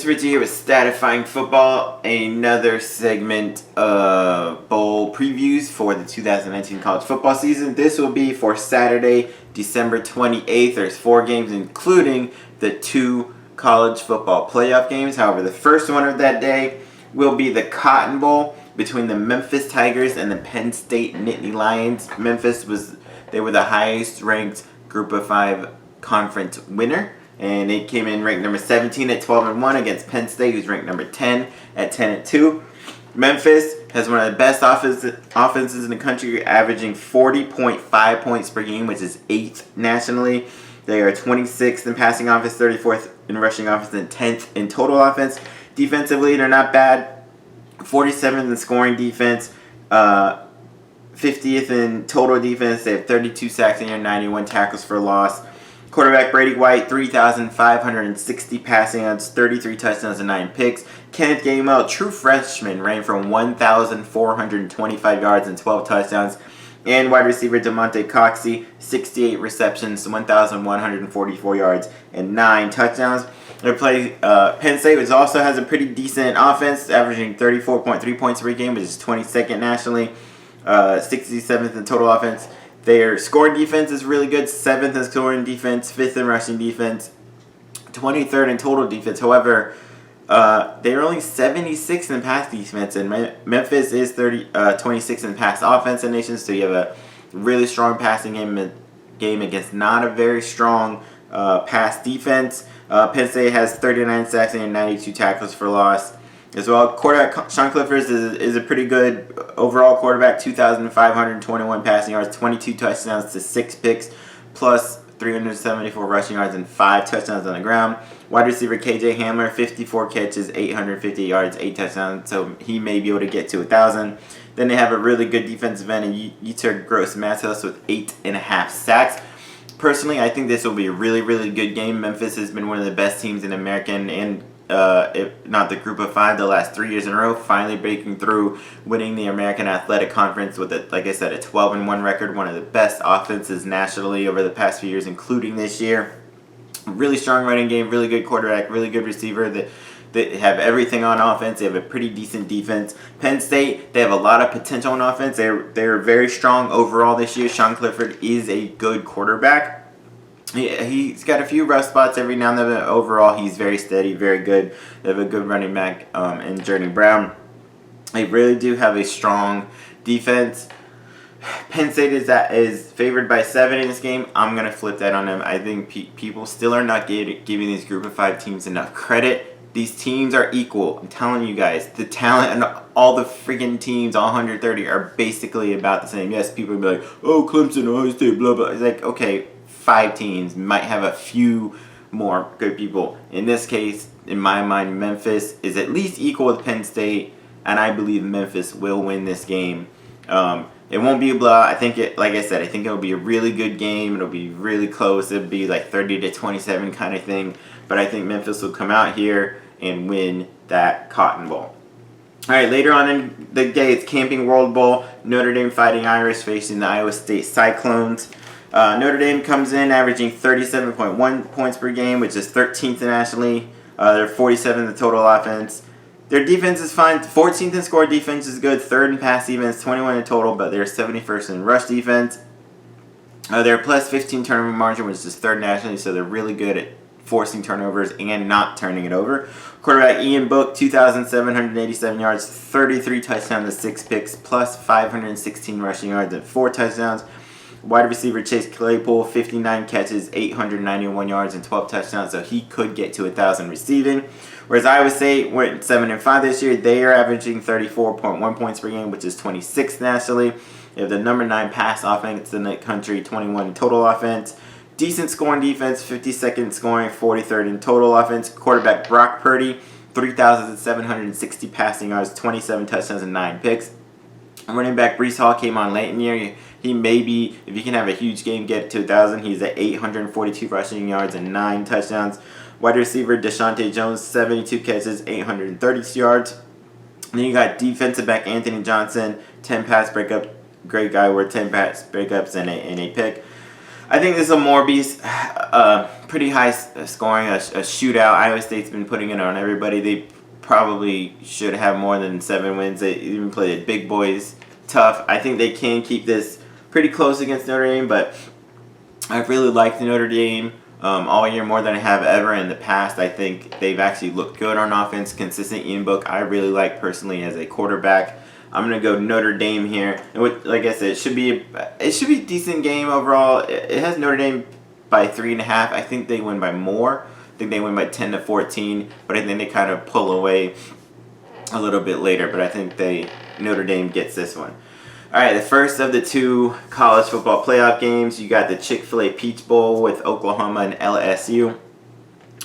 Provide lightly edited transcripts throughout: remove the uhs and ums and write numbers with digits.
Richie here with Statifying Football, another segment of bowl previews for the 2019 college football season. This will be for Saturday, December 28th. There's 4 games, including the 2 college football playoff games. However, the first one of that day will be the Cotton Bowl between the Memphis Tigers and the Penn State Nittany Lions. Memphis they were the highest ranked Group of 5 conference winner. And they came in ranked number 17 at 12-1 against Penn State, who's ranked number 10 at 10-2. Memphis has one of the best offenses in the country, averaging 40.5 points per game, which is 8th nationally. They are 26th in passing offense, 34th in rushing offense, and 10th in total offense. Defensively, they're not bad. 47th in scoring defense, 50th in total defense. They have 32 sacks and 91 tackles for loss. Quarterback Brady White, 3,560 passing yards, 33 touchdowns, and 9 picks. Kenneth Gainwell, true freshman, ran for 1,425 yards and 12 touchdowns. And wide receiver DeMonte Coxey, 68 receptions, 1,144 yards, and 9 touchdowns. Penn State, which also has a pretty decent offense, averaging 34.3 points per game, which is 22nd nationally, 67th in total offense. Their scoring defense is really good, 7th in scoring defense, 5th in rushing defense, 23rd in total defense. However, they're only 76th in pass defense, and Memphis is 26th in pass offense in the nation, so you have a really strong passing game against not a very strong pass defense. Penn State has 39 sacks and 92 tackles for loss. As well, quarterback Sean Clifford is a pretty good overall quarterback, 2,521 passing yards, 22 touchdowns to 6 picks, plus 374 rushing yards and 5 touchdowns on the ground. Wide receiver KJ Hamler, 54 catches, 850 yards, 8 touchdowns, so he may be able to get to 1,000. Then they have a really good defensive end in Yetur Gross-Matos with 8.5 sacks. Personally, I think this will be a really, really good game. Memphis has been one of the best teams in American and if not the Group of 5 the last 3 years in a row, finally breaking through, winning the American Athletic Conference with, like I said, a 12-1 record, one of the best offenses nationally over the past few years, including this year. Really strong running game, really good quarterback, really good receiver. They have everything on offense. They have a pretty decent defense. Penn State, they have a lot of potential on offense. They're very strong overall this year. Sean Clifford is a good quarterback. He's got a few rough spots every now and then, but overall he's very steady, very good. They have a good running back in Journey Brown. They really do have a strong defense. Penn State is favored by 7 in this game. I'm going to flip that on them. I think people still are not giving these Group of 5 teams enough credit. These teams are equal. I'm telling you guys, the talent and all the freaking teams, all 130, are basically about the same. Yes, people will be like, oh, Clemson, Ohio State, blah, blah. It's like, okay, 5 teams might have a few more good people. In this case, in my mind, Memphis is at least equal with Penn State, and I believe Memphis will win this game. It won't be a blowout. Like I said, I think it'll be a really good game. It'll be really close. It'll be like 30-27 kind of thing. But I think Memphis will come out here and win that Cotton Bowl. All right, later on in the day, it's Camping World Bowl. Notre Dame Fighting Irish facing the Iowa State Cyclones. Notre Dame comes in averaging 37.1 points per game, which is 13th nationally. They're 47th in the total offense. Their defense is fine. 14th in score defense is good. 3rd in pass defense, 21 in total, but they're 71st in rush defense. They're plus 15 turnover margin, which is 3rd nationally, so they're really good at forcing turnovers and not turning it over. Quarterback Ian Book, 2,787 yards, 33 touchdowns and 6 picks, plus 516 rushing yards and 4 touchdowns. Wide receiver Chase Claypool, 59 catches, 891 yards, and 12 touchdowns, so he could get to 1,000 receiving. Whereas Iowa State went 7-5 this year, they are averaging 34.1 points per game, which is 26th nationally. They have the number 9 pass offense in the country, 21 in total offense. Decent scoring defense, 52nd scoring, 43rd in total offense. Quarterback Brock Purdy, 3,760 passing yards, 27 touchdowns, and 9 picks. Running back Breece Hall came on late in the year. He may be, if he can have a huge game, get to 1,000. He's at 842 rushing yards and 9 touchdowns. Wide receiver Deshaunte Jones, 72 catches, 830 yards. And then you got defensive back Anthony Johnson, 10 pass breakups. Great guy with 10 pass breakups and a pick. I think this will more be pretty high scoring, a shootout. Iowa State's been putting it on everybody. They probably should have more than 7 wins. They even played big boys tough. I think they can keep this pretty close against Notre Dame, but I really like Notre Dame all year more than I have ever in the past. I think they've actually looked good on offense. Consistent Ian Book, I really like personally as a quarterback. I'm gonna go Notre Dame here, and like I said, it should be a decent game overall. It has Notre Dame by 3.5. I think they win by more. I think they win by 10-14, but I think they kind of pull away a little bit later. But I think Notre Dame gets this one. All right, the first of the 2 college football playoff games, you got the Chick-fil-A Peach Bowl with Oklahoma and LSU.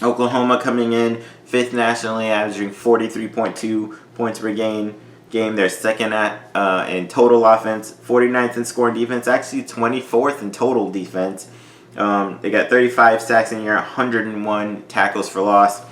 Oklahoma coming in 5th nationally, averaging 43.2 points per game. They're second in total offense, 49th in scoring defense, actually 24th in total defense. They got 35 sacks in a year, 101 tackles for loss.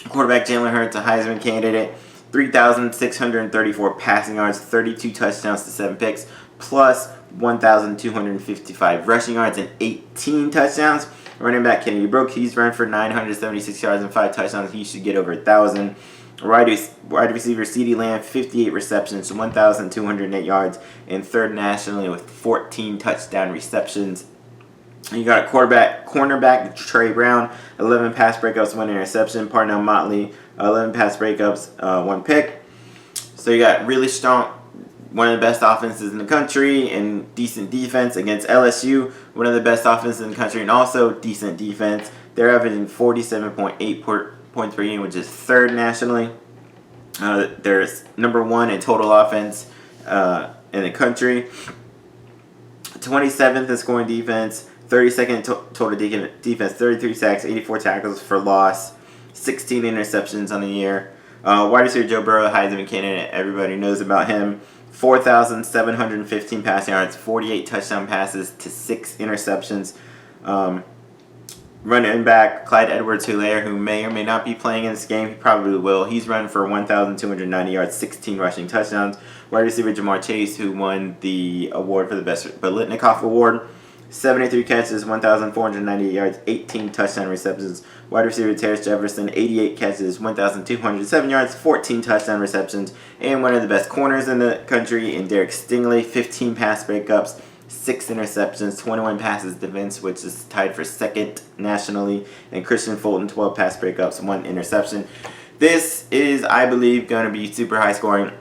Quarterback Jalen Hurts, a Heisman candidate, 3,634 passing yards, 32 touchdowns to 7 picks, plus 1,255 rushing yards and 18 touchdowns. Running back Kennedy Brooks, he's run for 976 yards and 5 touchdowns. He should get over 1,000. Wide receiver CeeDee Lamb, 58 receptions, 1,208 yards, and 3rd nationally with 14 touchdown receptions. You got a cornerback Trey Brown, 11 pass breakups, 1 interception. Parnell Motley, 11 pass breakups, 1 pick. So you got really strong, one of the best offenses in the country, and decent defense against LSU, one of the best offenses in the country, and also decent defense. They're averaging 47.8 points per game, which is 3rd nationally. They're number 1 in total offense in the country. 27th in scoring defense, 32nd in total defense, 33 sacks, 84 tackles for loss, 16 interceptions on the year. Wide receiver Joe Burrow, Heisman candidate, everybody knows about him. 4,715 passing yards, 48 touchdown passes to 6 interceptions. Running back Clyde Edwards-Helaire, who may or may not be playing in this game, he probably will. He's run for 1,290 yards, 16 rushing touchdowns. Wide receiver Jamar Chase, who won the award for the best Biletnikoff Award, 73 catches, 1,498 yards, 18 touchdown receptions. Wide receiver Terrence Jefferson, 88 catches, 1,207 yards, 14 touchdown receptions. And one of the best corners in the country in Derek Stingley, 15 pass breakups, 6 interceptions, 21 passes defense, which is tied for 2nd nationally. And Christian Fulton, 12 pass breakups, 1 interception. This is, I believe, going to be super high scoring.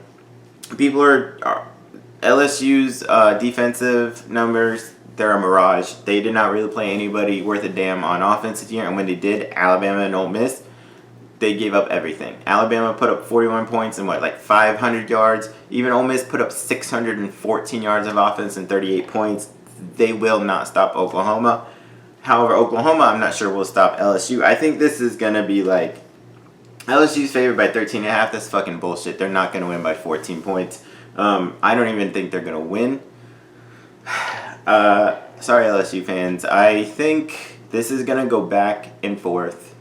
People are LSU's defensive numbers, they're a mirage. They did not really play anybody worth a damn on offense this year, and when they did, Alabama and Ole Miss, they gave up everything. Alabama put up 41 points and 500 yards. Even Ole Miss put up 614 yards of offense and 38 points. They will not stop Oklahoma. However, Oklahoma, I'm not sure will stop LSU. I think this is going to be LSU's favored by 13.5. That's fucking bullshit. They're not going to win by 14 points. I don't even think they're going to win. Sorry, LSU fans. I think this is going to go back and forth.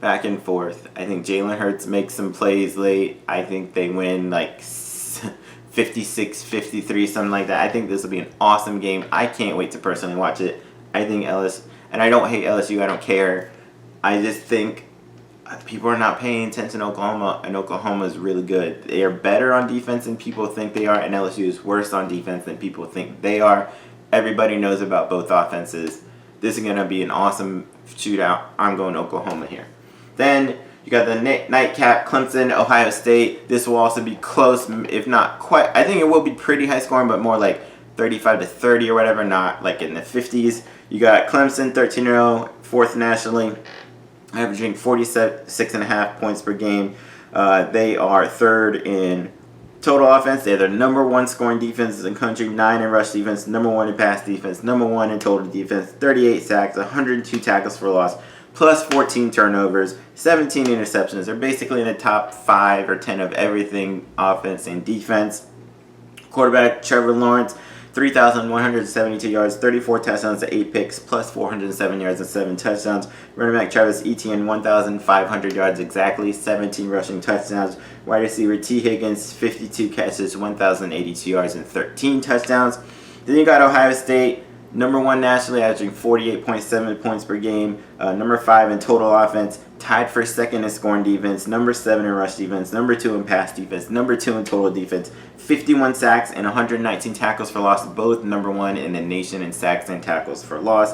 I think Jalen Hurts makes some plays late. I think they win 56-53, something like that. I think this will be an awesome game. I can't wait to personally watch it. I think LSU, and I don't hate LSU. I don't care. I just think people are not paying attention to Oklahoma, and Oklahoma is really good. They are better on defense than people think they are, and LSU is worse on defense than people think they are. Everybody knows about both offenses. This is going to be an awesome shootout. I'm going Oklahoma here. Then you got the nightcap, Clemson, Ohio State. This will also be close, if not quite. I think it will be pretty high scoring, but more 35-30 or whatever, not in the 50s. You got Clemson, 13-0, 4th nationally, averaging 46.5 points per game. They are 3rd in total offense. They're the number 1 scoring defense in the country, 9 in rush defense, number 1 in pass defense, number 1 in total defense, 38 sacks, 102 tackles for loss, plus 14 turnovers, 17 interceptions. They're basically in the top 5 or 10 of everything offense and defense. Quarterback Trevor Lawrence, 3,172 yards, 34 touchdowns to 8 picks, plus 407 yards and 7 touchdowns. Running back Travis Etienne, 1,500 yards exactly, 17 rushing touchdowns. Wide receiver T. Higgins, 52 catches, 1,082 yards and 13 touchdowns. Then you got Ohio State, Number 1 nationally, averaging 48.7 points per game. Number 5 in total offense, tied for second in scoring defense. Number 7 in rush defense. Number 2 in pass defense. Number 2 in total defense. 51 sacks and 119 tackles for loss, both number 1 in the nation in sacks and tackles for loss.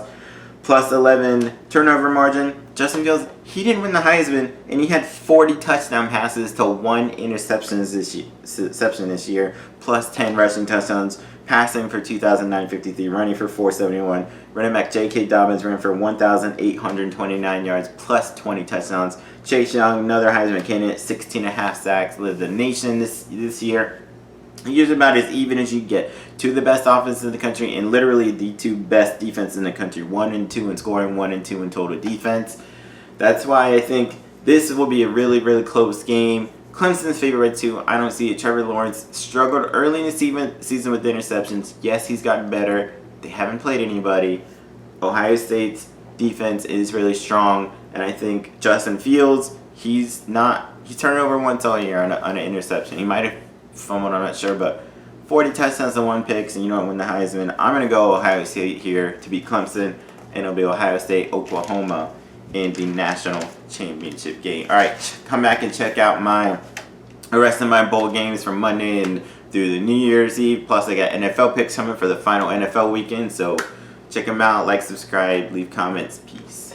Plus 11 turnover margin. Justin Fields, he didn't win the Heisman, and he had 40 touchdown passes to 1 interception this year, plus 10 rushing touchdowns, passing for 2,953, running for 471. Running back J.K. Dobbins ran for 1,829 yards, plus 20 touchdowns. Chase Young, another Heisman candidate, 16.5 sacks, led the nation this year. He's about as even as you get. 2 of the best offenses in the country and literally the 2 best defenses in the country. 1 and 2 in scoring, 1 and 2 in total defense. That's why I think this will be a really, really close game. Clemson's favorite too. I don't see it. Trevor Lawrence struggled early in the season with interceptions. Yes, he's gotten better. They haven't played anybody. Ohio State's defense is really strong. And I think Justin Fields, he's turned over once all year on an interception. He might have fumbled, I'm not sure, but 40 touchdowns and 1 pick, and you don't win the Heisman. I'm going to go Ohio State here to beat Clemson, and it'll be Ohio State, Oklahoma in the national championship game. All right, come back and check out the rest of my bowl games from Monday and through the New Year's Eve. Plus, I got NFL picks coming for the final NFL weekend, so check them out. Like, subscribe, leave comments. Peace.